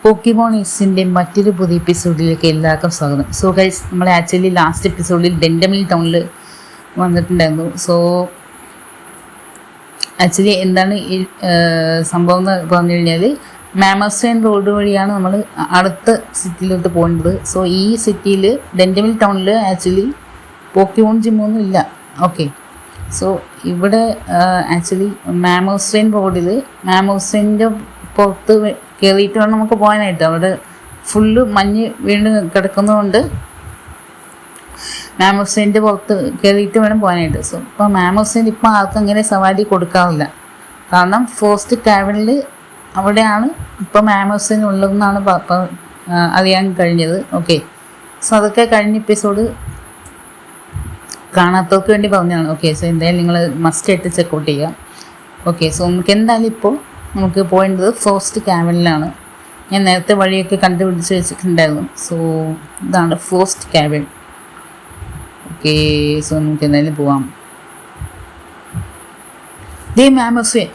പോക്കിമോണിക്സിൻ്റെ മറ്റൊരു പുതിയ എപ്പിസോഡിലേക്ക് എല്ലാവർക്കും സ്വാഗതം. സോ ഗൈസ്, നമ്മൾ ആക്ച്വലി ലാസ്റ്റ് എപ്പിസോഡിൽ ഡെൻഡമിൽ ടൗണിൽ വന്നിട്ടുണ്ടായിരുന്നു. സോ ആക്ച്വലി എന്താണ് ഈ സംഭവം എന്ന് പറഞ്ഞു കഴിഞ്ഞാൽ, മാമസൈൻ റോഡ് വഴിയാണ് നമ്മൾ അടുത്ത സിറ്റിയിലോട്ട് പോകേണ്ടത്. സോ ഈ സിറ്റിയിൽ ഡെൻഡമിൽ ടൗണിൽ ആക്ച്വലി പോക്കിമോൺ ജിമ്മൊന്നും ഇല്ല. ഓക്കെ, സോ ഇവിടെ ആക്ച്വലി മാമോസൈൻ റോഡിൽ മാമോസൈൻ്റെ പുറത്ത് കയറിയിട്ട് വേണം നമുക്ക് പോകാനായിട്ട്. അവിടെ ഫുള്ള് മഞ്ഞ് വീണ് കിടക്കുന്നതുകൊണ്ട് മാമോസൈൻ്റെ പുറത്ത് കയറിയിട്ട് വേണം പോകാനായിട്ട്. സോ ഇപ്പോൾ മാമോസൈൻ ഇപ്പോൾ ആർക്കും അങ്ങനെ സവാരി കൊടുക്കാറില്ല. കാരണം ഫോസ്റ്റ് കാവനിൽ അവിടെയാണ് ഇപ്പോൾ മാമോസൈൻ ഉള്ളതെന്നാണ് അറിയാൻ കഴിഞ്ഞത്. ഓക്കെ, സോ അതൊക്കെ കഴിഞ്ഞ എപ്പിസോഡ് കാണാത്തവർക്ക് വേണ്ടി പറഞ്ഞതാണ്. ഓക്കെ, സോ എന്തായാലും നിങ്ങൾ മസ്റ്റായിട്ട് ചെക്കൗട്ട് ചെയ്യുക. ഓക്കെ, സോ നമുക്ക് എന്തായാലും ഇപ്പോൾ നമുക്ക് പോകേണ്ടത് ഫോസ്റ്റ് കാവനിലാണ്. ഞാൻ നേരത്തെ വഴിയൊക്കെ കണ്ടുപിടിച്ച് വെച്ചിട്ടുണ്ടായിരുന്നു. സോ ഇതാണ് ഫോസ്റ്റ് കാവൻ. ഓക്കെ, സോ നമുക്ക് എന്തായാലും പോവാം. ദേ മാമോസൈൻ.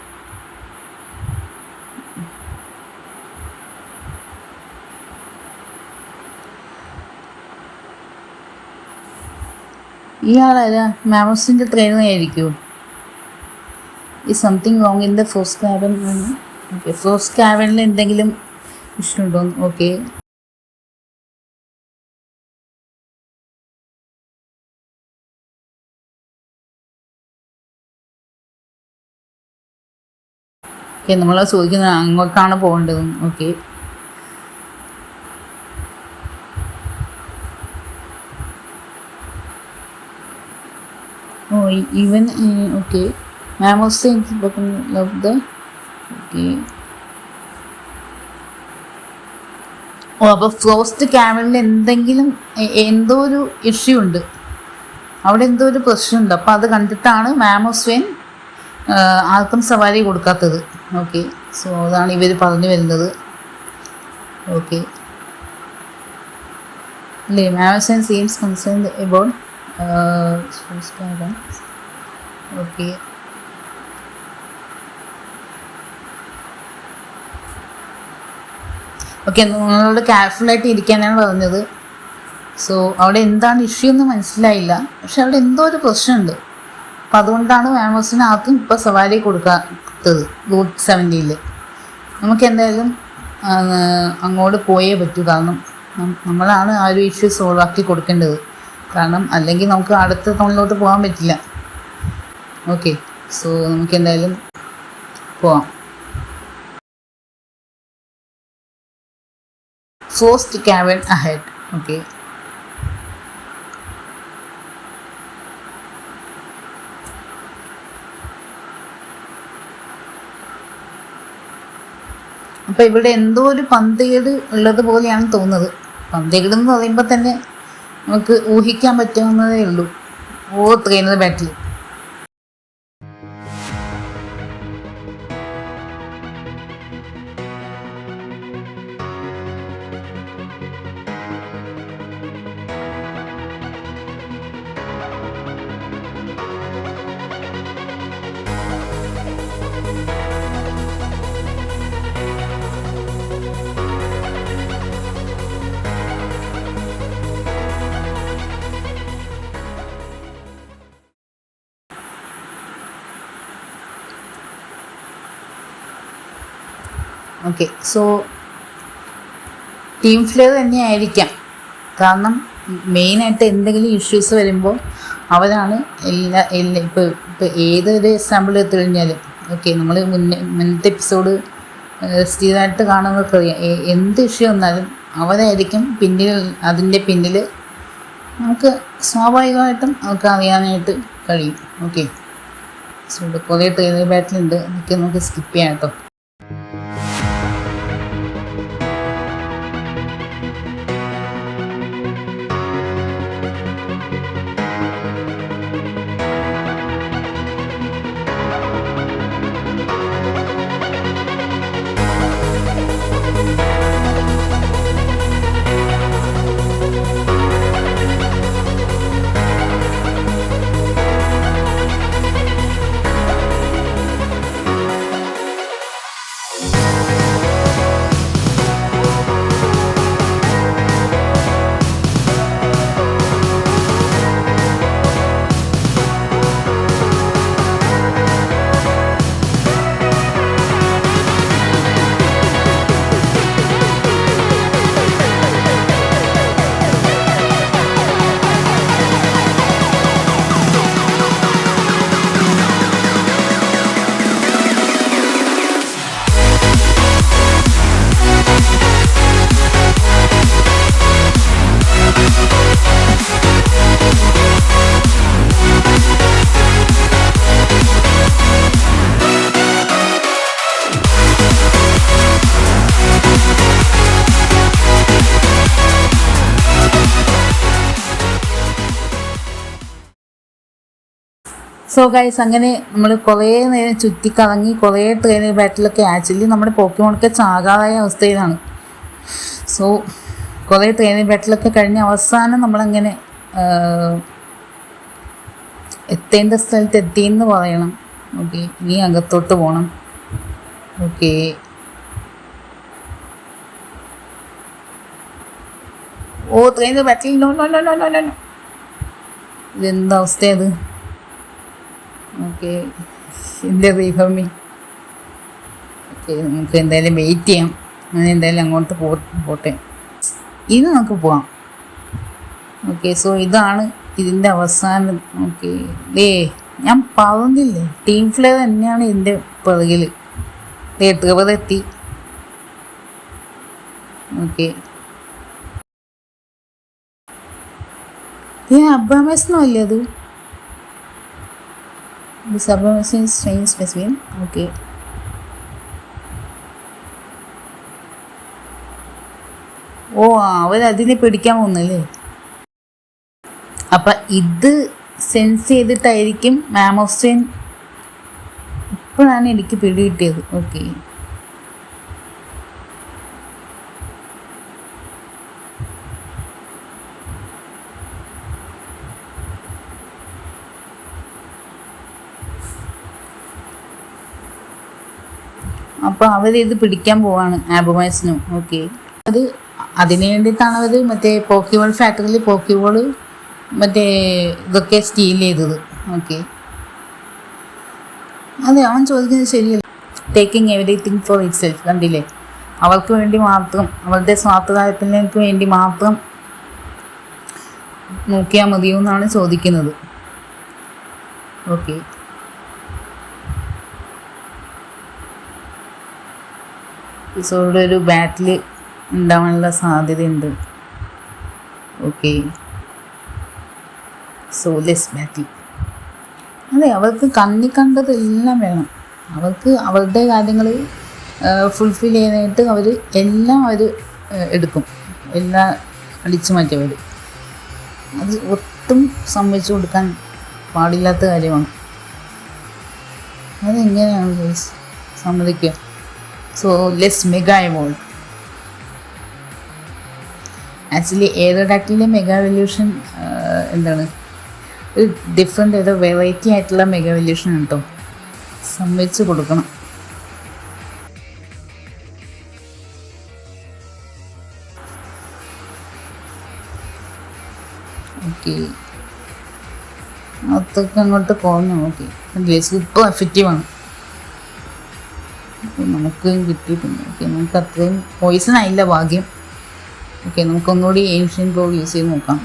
ഇയാളാരാ? മാമോസിൻ്റെ ട്രെയിനറായിരിക്കുമോ? Is something wrong in the Frost Cavern. Okay, Frost കാവനിൽ എന്തെങ്കിലും ഇഷ്യുണ്ടോ? ഓക്കെ, ഓക്കെ, നമ്മൾ ചോദിക്കുന്നത് അങ്ങോട്ടാണ് പോകേണ്ടത്. Okay, oh even okay Mamoswine love the. Okay, oh അപ്പോൾ ഫ്രോസ്റ്റ് കാവനിൽ എന്തെങ്കിലും എന്തോ ഒരു ഇഷ്യൂ ഉണ്ട്, അവിടെ എന്തോ ഒരു പ്രശ്നമുണ്ട്. അപ്പോൾ അത് കണ്ടിട്ടാണ് മാമോസൈൻ ആർക്കും സവാരി കൊടുക്കാത്തത്. ഓക്കെ, സോ അതാണ് ഇവർ പറഞ്ഞു വരുന്നത്. ഓക്കെ അല്ലേ, Mamoswine seems concerned about Frost Cavern. Okay, okay, നിങ്ങളോട് കെയർഫുള്ളായിട്ട് ഇരിക്കാനാണ് പറഞ്ഞത്. സോ അവിടെ എന്താണ് ഇഷ്യൂ എന്ന് മനസ്സിലായില്ല, പക്ഷെ അവിടെ എന്തോ ഒരു പ്രശ്നമുണ്ട്. അപ്പം അതുകൊണ്ടാണ് മാമോസിന് ആർക്കും ഇപ്പോൾ സവാരി കൊടുക്കാത്തത് റൂട്ട് 70. നമുക്ക് എന്തായാലും അങ്ങോട്ട് പോയേ പറ്റൂ. കാരണം നമ്മളാണ് ആ ഒരു ഇഷ്യൂ സോൾവ് ആക്കി കൊടുക്കേണ്ടത്. കാരണം അല്ലെങ്കിൽ നമുക്ക് അടുത്ത ടൗണിലോട്ട് പോകാൻ പറ്റില്ല. ഓക്കെ, സോ നമുക്ക് എന്തായാലും പോവാം. ഫോസ്റ്റ് കാവൻ അഹെഡ്. ഓക്കെ, അപ്പം ഇവിടെ എന്തോ ഒരു പന്തേട് ഉള്ളത് പോലെയാണ് തോന്നുന്നത്. പന്തേട് എന്ന് പറയുമ്പോൾ തന്നെ നമുക്ക് ഊഹിക്കാൻ പറ്റാവുന്നതേ ഉള്ളൂ. Oh trainer battle. Okay, so Team Flare തന്നെയായിരിക്കാം. കാരണം മെയിനായിട്ട് എന്തെങ്കിലും ഇഷ്യൂസ് വരുമ്പോൾ അവരാണ് ഇപ്പോൾ ഏതൊരു എക്സാമ്പിൾ എടുത്തു കഴിഞ്ഞാലും ഓക്കെ, നമ്മൾ മുന്നത്തെ എപ്പിസോഡ് സ്ഥിരമായിട്ട് കാണുന്നവർക്കറിയാം, എന്ത് ഇഷ്യൂ വന്നാലും അവരായിരിക്കും അതിൻ്റെ പിന്നിൽ നമുക്ക് സ്വാഭാവികമായിട്ടും നമുക്ക് അറിയാനായിട്ട് കഴിയും. ഓക്കെ, സോ ഇവിടെ കുറേ ട്രെയിനർ ബാറ്റിലുണ്ട്, അതൊക്കെ നമുക്ക് സ്കിപ്പ് ചെയ്യാം കേട്ടോ. സോ ഗൈസ്, അങ്ങനെ നമ്മൾ കുറേ നേരം ചുറ്റിക്കറങ്ങി കുറേ ട്രെയിനിൽ ബാറ്റിലൊക്കെ ആക്ച്വലി നമ്മുടെ പോക്കിമോണൊക്കെ ചാകാതായ അവസ്ഥയിലാണ്. സോ കുറേ ട്രെയിനിൽ ബാറ്റിലൊക്കെ കഴിഞ്ഞ് അവസാനം നമ്മളങ്ങനെ എത്തേണ്ട സ്ഥലത്ത് എത്തിയെന്ന് പറയണം. ഓക്കെ, ഇനി അകത്തോട്ട് പോകണം. ഓക്കെ, ഓ ട്രെയിനിൽ battle no no no no no no ഇതെന്താ അവസ്ഥയത്? ഓക്കെ, എൻ്റെ റീഫർമി. ഓക്കെ, നമുക്ക് എന്തായാലും വെയിറ്റ് ചെയ്യാം. അങ്ങനെ എന്തായാലും അങ്ങോട്ട് പോട്ടെ. ഇനി നമുക്ക് പോവാം. ഓക്കെ, സോ ഇതാണ് ഇതിൻ്റെ അവസാനം. ഓക്കെ, ഞാൻ പറഞ്ഞില്ലേ, ടീം ഫ്ലേവർ തന്നെയാണ് ഇതിൻ്റെ പിറകിൽ. എത്തി. ഓക്കെ, അബ്രാമേഴ്സിനോ അല്ലേ അത്? ഓക്കെ, ഓ അവരതിനെ പിടിക്കാൻ പോകുന്നല്ലേ. അപ്പം ഇത് സെൻസ് ചെയ്തിട്ടായിരിക്കും മാമോസ്റ്റൈൻ. ഇപ്പോഴാണ് എനിക്ക് പിടി കിട്ടിയത്. ഓക്കെ, അപ്പോൾ അവരിത് പിടിക്കാൻ പോവാണ് ആബുമൈസിനും. ഓക്കെ, അതിന് വേണ്ടിയിട്ടാണ് അവർ മറ്റേ പോക്കിബോൾ ഫാക്ടറിയിൽ പോക്കിബോൾ മറ്റേ ഇതൊക്കെ സ്റ്റീൽ ചെയ്തത്. ഓക്കെ, അതെ, അവൻ ചോദിക്കുന്നത് ശരിയല്ല. Taking everything for it self. കണ്ടില്ലേ, അവർക്ക് വേണ്ടി മാത്രം, അവരുടെ സ്വാർത്ഥതാരത്തിലേക്ക് വേണ്ടി മാത്രം നോക്കിയാൽ മതിയോ എന്നാണ് ചോദിക്കുന്നത്. ഓക്കെ, എപ്പിസോഡിൽ ഒരു ബാറ്റിൽ ഉണ്ടാവാനുള്ള സാധ്യതയുണ്ട്. ഓക്കെ, സോലെസ് ബാറ്റിൽ. അതെ, അവർക്ക് കണ്ണി കണ്ടതെല്ലാം വേണം. അവർക്ക് അവരുടെ കാര്യങ്ങൾ ഫുൾഫിൽ ചെയ്യാനായിട്ട് അവർ എടുക്കും. എല്ലാം അടിച്ചു മാറ്റിയവർ. അത് ഒട്ടും സമ്മതിച്ചു കൊടുക്കാൻ പാടില്ലാത്ത കാര്യമാണ്. അതെങ്ങനെയാണ് സമ്മതിക്കുക? So let's mega evolve. Actually എയറോഡാക്റ്റിലെ മെഗാ എവല്യൂഷൻ എന്താണ്, ഒരു ഡിഫറെൻ്റ് ഏതോ വെറൈറ്റി ആയിട്ടുള്ള മെഗാ എവല്യൂഷൻ കേട്ടോ. സമ്മതിച്ച് കൊടുക്കണം. ഓക്കെ, അതൊക്കെ അങ്ങോട്ട് കുറഞ്ഞു. ഓക്കെ, സൂപ്പർ എഫക്റ്റീവാണ്. നമുക്ക് കിട്ടിയിട്ടുണ്ട്. ഓക്കെ, നമുക്ക് അത്രയും പോയിസൺ ആയില്ല, ഭാഗ്യം. ഓക്കെ, നമുക്കൊന്നുകൂടി ഏൻഷ്യൻ ഗ്ലോ യൂസ് ചെയ്ത് നോക്കാം.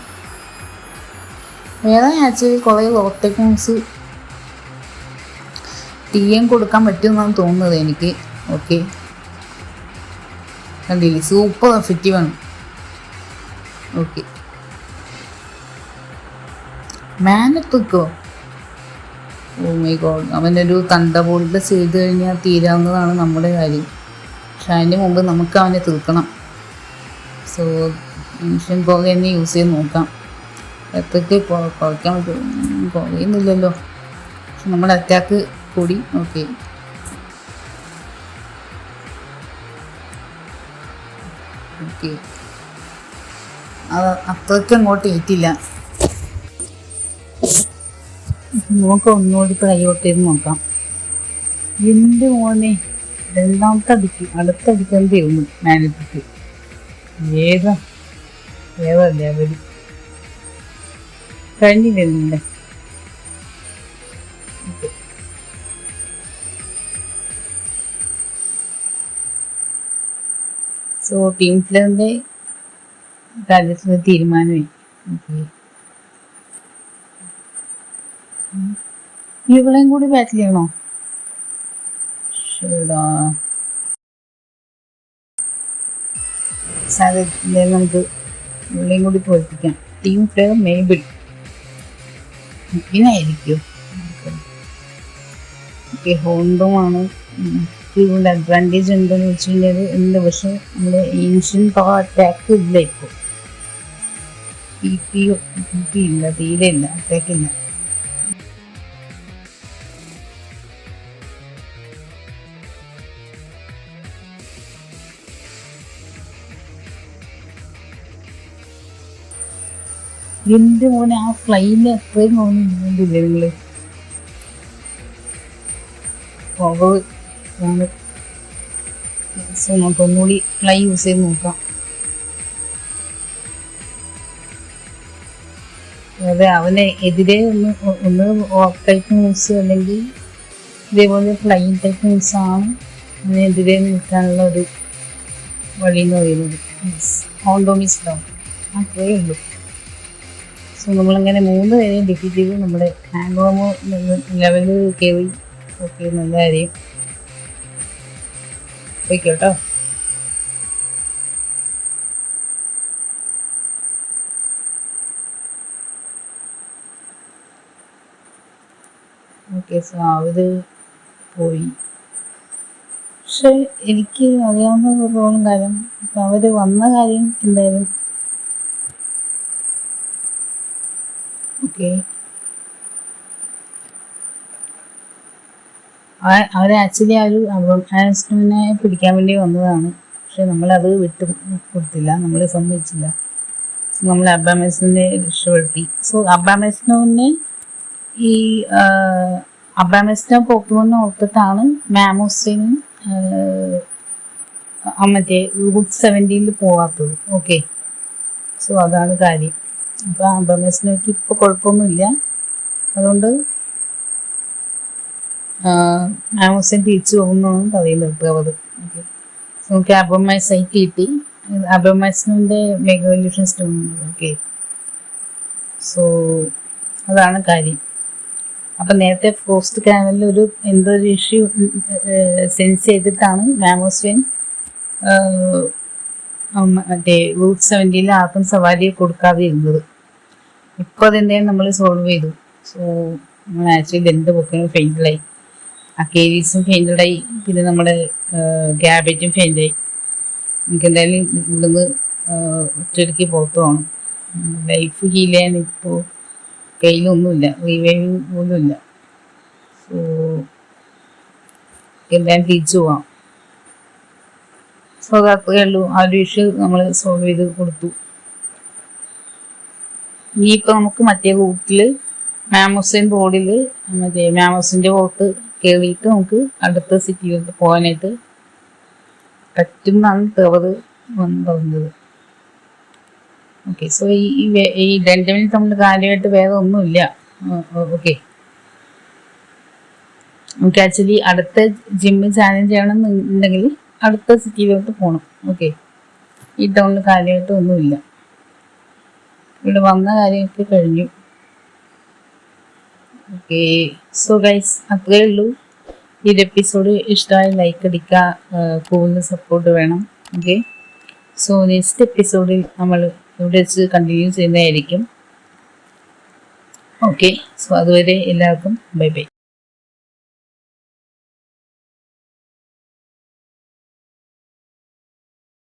വേറെ ആക്ച്വലി കുറേ ലോട്ടക്സ് TM കൊടുക്കാൻ പറ്റുമെന്നാണ് തോന്നുന്നത് എനിക്ക്. ഓക്കെ, കണ്ടില്ലേ, സൂപ്പർ എഫക്റ്റീവാണ്. ഓക്കെ, മാനത്തൊക്കോ, ഓ മൈ ഗോഡ്, അവനൊരു തണ്ടബോൾട്ട് ചെയ്ത് കഴിഞ്ഞാൽ തീരാവുന്നതാണ് നമ്മുടെ കാര്യം. പക്ഷെ അതിന് മുമ്പ് നമുക്ക് അവനെ തീർക്കണം. സോ ഏൻഷ്യൻ പോക തന്നെ യൂസ് ചെയ്ത് നോക്കാം. എത്രയ്ക്ക് കുറയ്ക്കാൻ പറ്റും? കുറയുന്നില്ലല്ലോ, പക്ഷെ നമ്മുടെ അറ്റാക്ക് കൂടി. ഓക്കെ, ഓക്കെ, അത് അത്രയ്ക്ക് അങ്ങോട്ട് ഏറ്റില്ല. നമുക്ക് ഒന്നുകൂടി കൈവോട്ട് ചെയ്ത് നോക്കാം. എന്ത് മോനെ, രണ്ടാമത്തെ അടുത്തടിക്കാൻ തീർന്നു മാനത്തേക്ക്. ഏതാ ലെവല് കഴിഞ്ഞില്ലേ നിങ്ങളുടെ? സോ ടീം പ്ലെയറിൻ്റെ കാര്യത്തിൽ തീരുമാനമായി. ഓക്കെ, ഇവളെയും കൂടി ബാറ്റിൽ ചെയ്യണോ? ശരിടാ, നമുക്ക് ഇവളെയും കൂടി തോൽപ്പിക്കാം. ടീം പ്ലെയർ മേബിൾ ഇതിനായിരിക്കും. ഓക്കെ, ഹോണ്ടുമാണ്. ഇവളുടെ അഡ്വാൻറ്റേജ് എന്താണെന്ന് വെച്ച് കഴിഞ്ഞാൽ ഉണ്ട്, പക്ഷെ നമ്മുടെ ഏൻഷ്യൻ പവർ അറ്റാക്ക് ഇല്ല. ഇപ്പോൾ പി ഇല്ല, തീരെ ഇല്ല, അറ്റാക്ക് ഇല്ല. എൻ്റെ മോനെ ആ ഫ്ലൈന് അത്രയും തോന്നുന്നില്ലേ നിങ്ങൾ? പവർ ആണ്. സോ നമുക്ക് ഒന്നുകൂടി ഫ്ലൈ യൂസ് ചെയ്ത് നോക്കാം. അതെ, അവനെ എതിരെ ഒന്ന് ഓഫ് ടൈപ്പ് ന്യൂസ് അല്ലെങ്കിൽ ഇതേപോലെ ഫ്ലൈ ടൈപ്പ് ന്യൂസാണ് അതിനെതിരെ നിൽക്കാനുള്ള ഒരു വഴി എന്ന് പറയുന്നത്. ഓൺ ഡോമിസ് ഡൗൺ, അത്രയേ ഉള്ളൂ. സോ നമ്മളങ്ങനെ 3 പേരെയും ഡിഫീറ്റ് ചെയ്ത് നമ്മുടെ ഹാൻഡ് ലെവല് കയറി. ഓക്കെ, നല്ല കാര്യം. പോയിക്കോട്ടോ. ഓക്കെ, സോ അവര് പോയി. പക്ഷെ എനിക്ക് അറിയാവുന്ന കാര്യം അവര് വന്ന കാര്യം എന്തായാലും ഓക്കെ, അവർ ആക്ച്വലി ആ ഒരു അബാമാസ്റ്റിനെ പിടിക്കാൻ വേണ്ടി വന്നതാണ്. പക്ഷെ നമ്മളത് വിട്ട് കൊടുത്തില്ല, നമ്മൾ സമ്മതിച്ചില്ല. സോ നമ്മൾ അബാമാസ്റ്റിനെ രക്ഷപ്പെടുത്തി. സോ അബാമാസ്റ്റിനെ ഈ അബാമാസ്റ്റിനെ പോക്കുമെന്ന് ഓർത്തിട്ടാണ് മാമോസിനും മറ്റേ റൂട്ട് 70 പോകാത്തത്. ഓക്കെ, സോ അതാണ് കാര്യം. അപ്പോൾ അബാമാസ്റ്റിനൊക്കെ ഇപ്പോൾ കുഴപ്പമൊന്നുമില്ല. അതുകൊണ്ട് മാമോസിൻ തിരിച്ചു പോകുന്നതാണ് പറയുന്നത് അവർ. ഓക്കെ, സോ നമുക്ക് അബാമാസൈറ്റ് കിട്ടി. അബാമാസിൻ്റെ മെഗാവല്യൂഷൻ സ്റ്റോൺ. ഓക്കെ, സോ അതാണ് കാര്യം. അപ്പം നേരത്തെ ഫോസ്റ്റ് കാനലിൽ എന്തോ ഒരു ഇഷ്യൂ സെൻസ് ചെയ്തിട്ടാണ് മാമോസ്വൻ മറ്റേ റൂട്ട് 70 ആർക്കും സവാരി കൊടുക്കാതെ ഇരുന്നത്. ഇപ്പോൾ അതെന്തായാലും നമ്മൾ സോൾവ് ചെയ്തു. സോ നമ്മൾ ആക്ച്വലി രണ്ട് ബുക്കിനും ഫെയിൽഡായി. അക്കേരീസും ഫെയിൽഡായി, പിന്നെ നമ്മുടെ ഗ്യാബറ്റും ഫെയിൽഡായി. നമുക്ക് എന്തായാലും ഇവിടുന്ന് ഒറ്റയ്ക്ക് പുറത്തു പോകണം. ലൈഫ് ഹീൽ ചെയ്യാൻ ഇപ്പോൾ കയ്യിലൊന്നുമില്ല, റിവൈവ് പോലും ഇല്ല. സോ എന്തായാലും തിരിച്ചു പോവാം. സോ അത്രയേ ഉള്ളൂ. ആ ഒരു ഇഷ്യൂ നമ്മൾ സോൾവ് ചെയ്ത് കൊടുത്തു. ഇനിയിപ്പോൾ നമുക്ക് മറ്റേ റൂട്ടിൽ മാമോസിൻ റോഡിൽ മറ്റേ മാമോസിൻ്റെ റോട്ട് കയറിയിട്ട് നമുക്ക് അടുത്ത സിറ്റിയിലോട്ട് പോകാനായിട്ട് പറ്റുമെന്നാണ് അവർ പറഞ്ഞത്. ഓക്കെ, സോ ഈ 2 മിനിറ്റ് നമ്മൾ കാര്യമായിട്ട് വേറെ ഒന്നുമില്ല. ഓക്കെ, നമുക്ക് ആക്ച്വലി അടുത്ത ജിമ്മ് ചാലഞ്ച് ചെയ്യണമെന്നുണ്ടെങ്കിൽ അടുത്ത സിറ്റിയിലോട്ട് പോകണം. ഓക്കെ, ഈ ടൗണിൽ കാര്യമായിട്ട് ഒന്നുമില്ല. ഇവിടെ വന്ന കാര്യമൊക്കെ കഴിഞ്ഞു. ഓക്കെ, സോ ഗൈസ് അത്രയേ ഉള്ളൂ. ഈ ഒരു എപ്പിസോഡ് ഇഷ്ടമായ ലൈക്ക് അടിക്കുക, കൂടുതൽ സപ്പോർട്ട് വേണം. ഓക്കെ, സോ നെക്സ്റ്റ് എപ്പിസോഡിൽ നമ്മൾ ഇവിടെ വെച്ച് കണ്ടിന്യൂ ചെയ്യുന്നതായിരിക്കും. ഓക്കെ, സോ അതുവരെ എല്ലാവർക്കും ബൈ ബൈ.